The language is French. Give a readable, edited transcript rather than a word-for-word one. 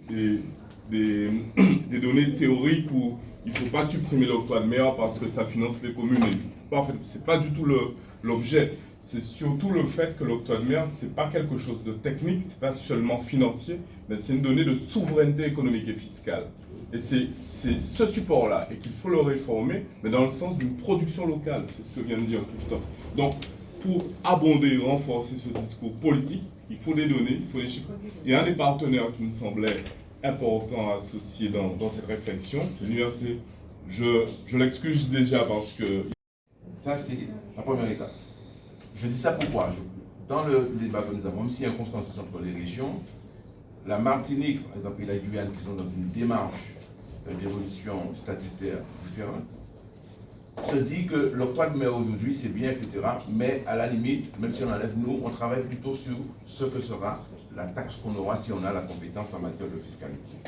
des, des, des données théoriques où il ne faut pas supprimer l'octroi de mer parce que ça finance les communes. En fait, ce n'est pas du tout l'objet. C'est surtout le fait que l'octroi de mer, ce n'est pas quelque chose de technique, ce n'est pas seulement financier, mais c'est une donnée de souveraineté économique et fiscale. Et c'est ce support-là, et qu'il faut le réformer, mais dans le sens d'une production locale, c'est ce que vient de dire Christophe. Donc, pour abonder, renforcer ce discours politique, il faut des données, il faut des chiffres. Et un des partenaires qui me semblait important à associer dans cette réflexion, c'est l'université. Je l'excuse déjà parce que... Ça, c'est la première étape. Je dis ça pourquoi dans le débat que nous avons, même s'il y a un consensus entre les régions, la Martinique, par exemple, et la Guyane, qui sont dans une démarche d'évolution statutaire différente, se dit que l'octroi de mer aujourd'hui, c'est bien, etc. Mais à la limite, même si on enlève, nous, on travaille plutôt sur ce que sera la taxe qu'on aura si on a la compétence en matière de fiscalité.